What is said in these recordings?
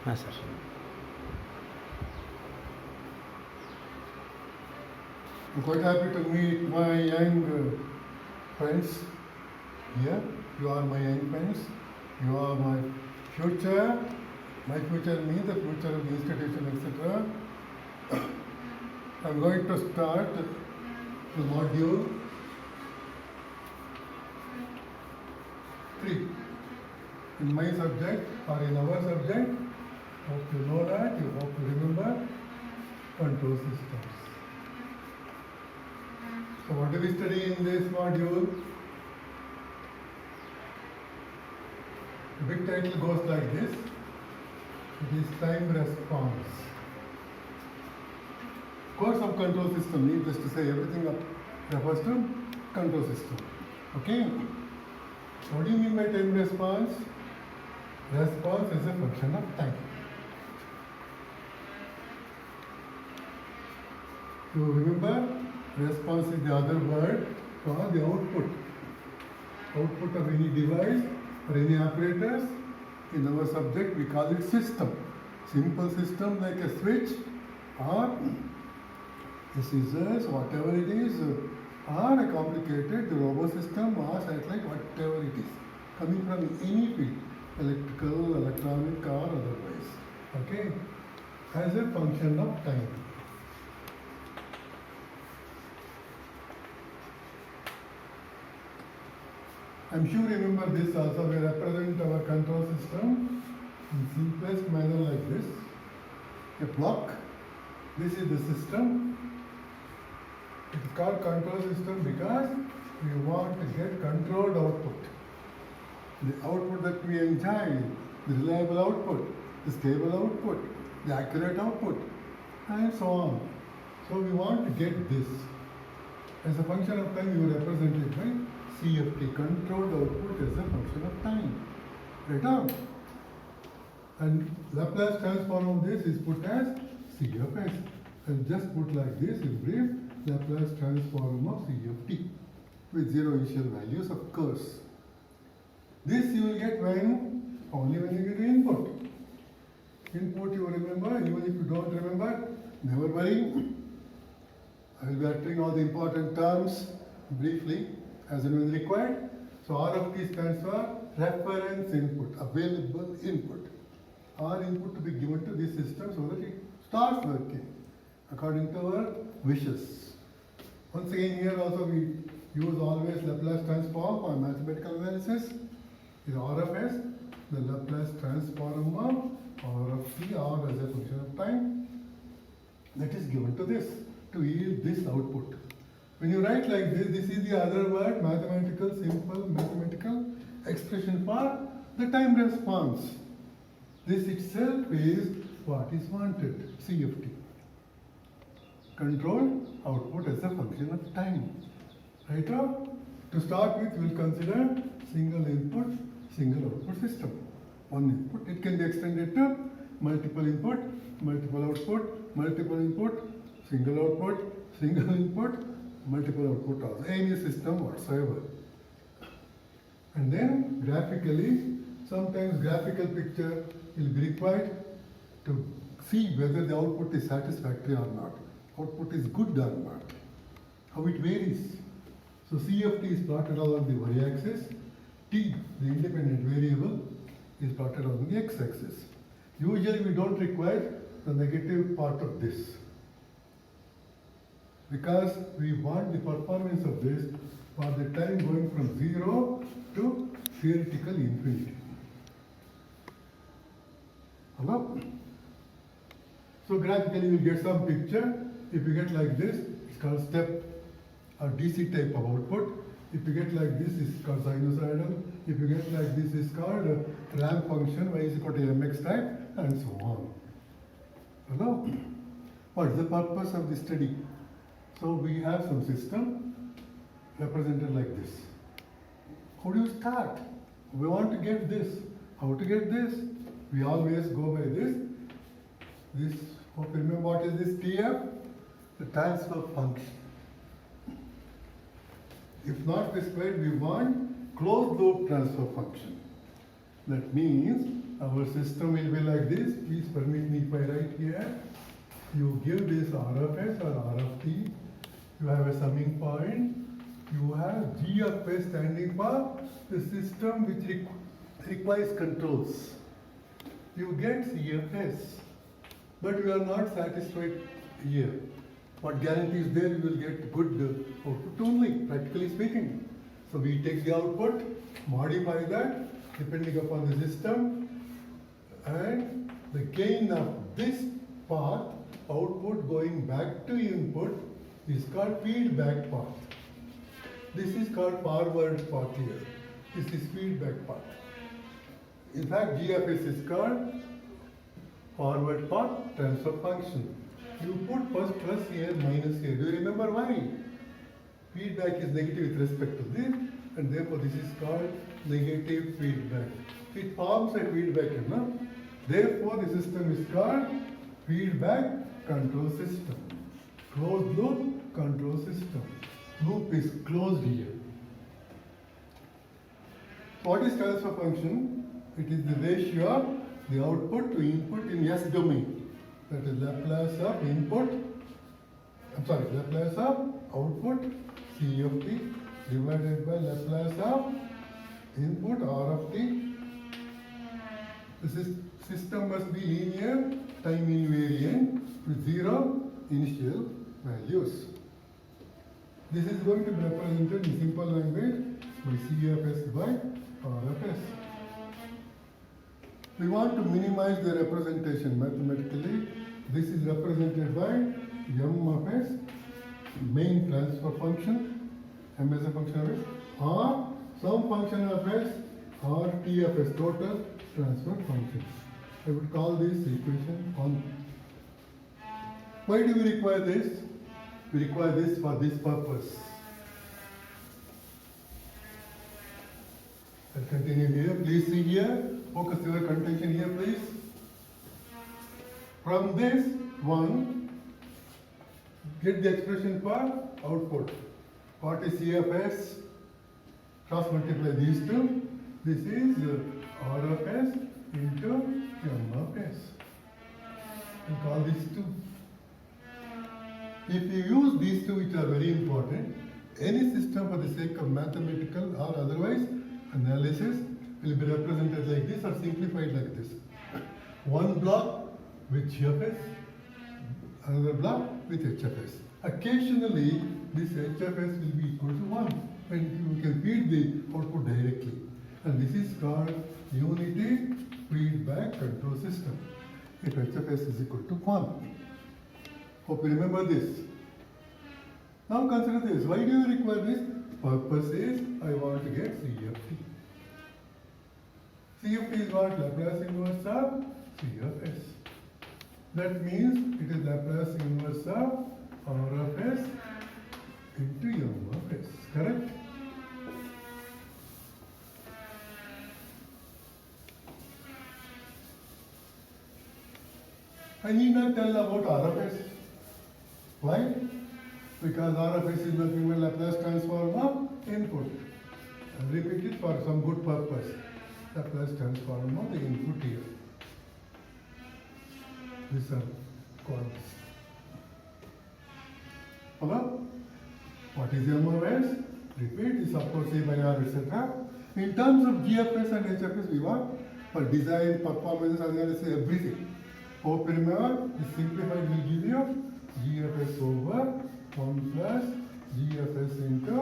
हाँ sir. I'm quite happy to meet my young friends here. You are my young friends. You are my future. My future means the future of the institution, etc. I'm going to start the module 3. In my subject or in our subject, hope you know that, you hope to remember control systems. So what do we study in this module? The big title goes like this. It is time response. Course of control system, needless to say, everything refers to control system. Okay? What do you mean by time response? Response is a function of time. You remember, response is the other word for the output. Output of any device or any apparatus. In our subject, we call it system. Simple system like a switch or a scissors, whatever it is, or a complicated robo system or satellite, whatever it is, coming from any field, electrical, electronic, or otherwise. Okay? As a function of time. I'm sure you remember this also. We represent our control system in simplest manner like this. A block. This is the system. It is called control system because we want to get controlled output. The output that we enjoy, the reliable output, the stable output, the accurate output, and so on. So we want to get this. As a function of time, you represent it by CFT, controlled output as a function of time. Right on? And Laplace transform of this is put as CFS. And just put like this in brief, Laplace transform of CFT with zero initial values, of course. This you will get when? Only when you get input. Input you remember, even if you don't remember, never worry. I will be uttering all the important terms briefly as and when required. So RFT stands for reference input, available input. Our input to be given to this system so that it starts working according to our wishes. Once again, here also we use always Laplace transform for mathematical analysis. Is RFS, the Laplace transform of RFT, or as a function of time, that is given to this to yield this output. When you write like this, this is the other word, mathematical, simple mathematical expression for the time response. This itself is what is wanted, CFT. Control output as a function of time. Right now, to start with, we will consider single input, single output system. One input, it can be extended to multiple input, multiple output, multiple input, single output, single input, multiple output also, any system whatsoever. And then graphically, sometimes graphical picture will be required to see whether the output is satisfactory or not, output is good or not, how it varies. So CFT is plotted along the y-axis, T, the independent variable, is plotted along the x-axis. Usually we don't require the negative part of this, because we want the performance of this for the time going from 0 to theoretical infinity. Hello? So graphically you will get some picture. If you get like this, it's called step or DC type of output. If you get like this, it's called sinusoidal. If you get like this, it's called a ramp function, y is equal to mx type, and so on. Hello? What is the purpose of this study? So we have some system represented like this. How do you start? We want to get this. How to get this? We always go by this. This, hope you remember what is this TF? The transfer function. If not specified, we want closed loop transfer function. That means our system will be like this. Please permit me if I write here. You give this R of S or R of T. You have a summing point. You have G of S standing for the system which requires controls. You get C of S. But we are not satisfied here. What guarantee is there? You will get good output only, practically speaking. So we take the output, modify that depending upon the system, and the gain of this path, output going back to input, is called feedback path. This is called forward path here. This is feedback path. In fact, G of S is called forward path transfer function. You put first plus here, minus here. Do you remember why? Feedback is negative with respect to this, and therefore this is called negative feedback. It forms a feedback, you know. Therefore, the system is called feedback control system. Closed loop control system. Loop is closed here. What is transfer function? It is the ratio of the output to input in S domain. That is Laplace of Laplace of output C of t divided by Laplace of input R of t. The system must be linear, time invariant with zero initial values. This is going to be represented in simple language by C of S by R of S. We want to minimize the representation mathematically. This is represented by M of S, main transfer function, M as a function of S, or some function of S, or T of S, total transfer function. I would call this equation 1. Why do we require this? We require this for this purpose. I'll continue here. Please see here. Focus your attention here, please. From this one, get the expression for output. What is C of S? Cross multiply these two. This is R of S into M of S. We call these two. If you use these two, which are very important, any system for the sake of mathematical or otherwise analysis will be represented like this or simplified like this. One block with G of S, another block with H of S. Occasionally, this H of S will be equal to 1 and you can feed the output directly. And this is called unity feedback control system. If H of S is equal to 1. Hope you remember this. Now consider this. Why do you require this? Purpose is I want to get C of t. C of t is what? Laplace inverse of C of S. That means it is Laplace inverse of R of S into M of S. Correct? I need not tell about R of S. Why? Because R of S is nothing but Laplace transform of input. I'll repeat it for some good purpose. Laplace transform of the input here. These are called. Hello? What is M of S? Repeat this, of course, A by R, etc. In terms of G of S and H of S, we want for design, performance, analysis, everything. Hope you remember, this simplified will give you G of S over 1 plus G of S into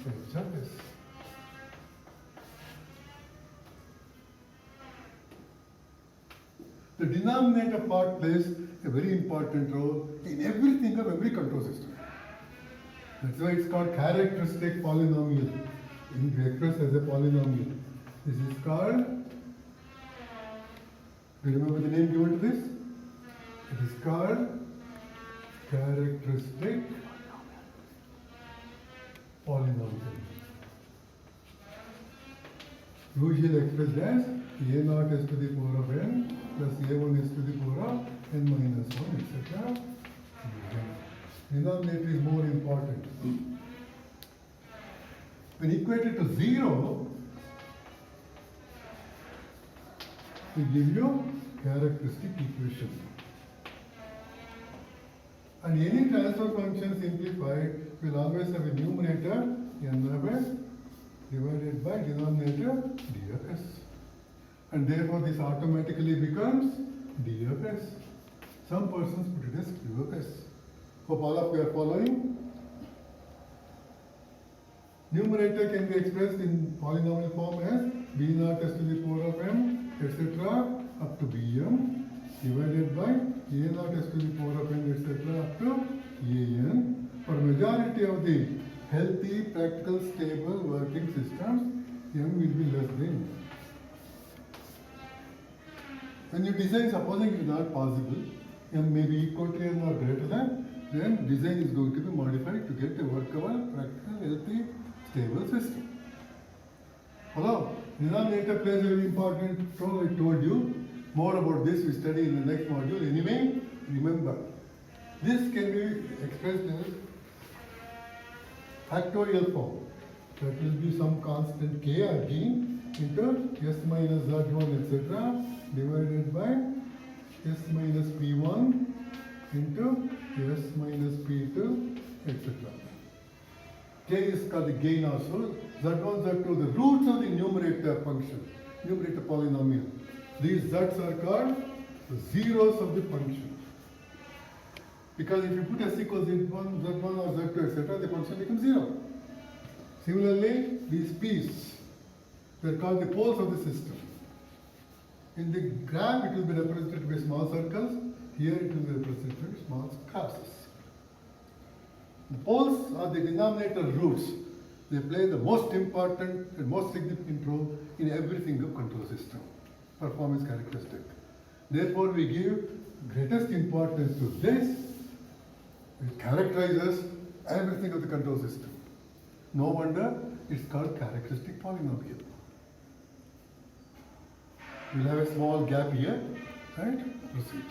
H of S. The denominator part plays a very important role in everything of every control system. That's why it's called characteristic polynomial. Expressed as a polynomial. This is called, do you remember the name given to this? It is called characteristic polynomial. Usually expressed as a naught s to the power of n plus a1 s to the power of n minus 1, etc. Denominator is more important. When equated to 0, will give you characteristic equation. And any transfer function simplified will always have a numerator n divided by denominator d of s. And therefore this automatically becomes d of s. Some persons put it as q of s. Hope all of you are following. Numerator can be expressed in polynomial form as b naught s to the power of m, etc. up to bm, divided by a naught s to the power of n, etc. up to an. For majority of the healthy, practical, stable working systems, m will be less than. When you design, supposing it is not possible, m may be equal to n or greater than, then design is going to be modified to get a workable, practical, healthy, stable system. Hello, denominator plays a very important role. I told you more about this. We study in the next module. Anyway, remember, this can be expressed as factorial form. That will be some constant k or g into s minus z1, etc. divided by s minus p1 into s minus p2, etc. K is called the gain also. Z1, Z2, the roots of the numerator function, numerator polynomial. These z's are called the zeros of the function. Because if you put s equals Z1, Z1 or Z2, etc., the function becomes 0. Similarly, these p's, they are called the poles of the system. In the graph, it will be represented by small circles. Here, it will be represented by small crosses. The poles are the denominator roots. They play the most important and most significant role in everything of control system, performance characteristic. Therefore, we give greatest importance to this. It characterizes everything of the control system. No wonder it's called characteristic polynomial. We'll have a small gap here, right? Proceed.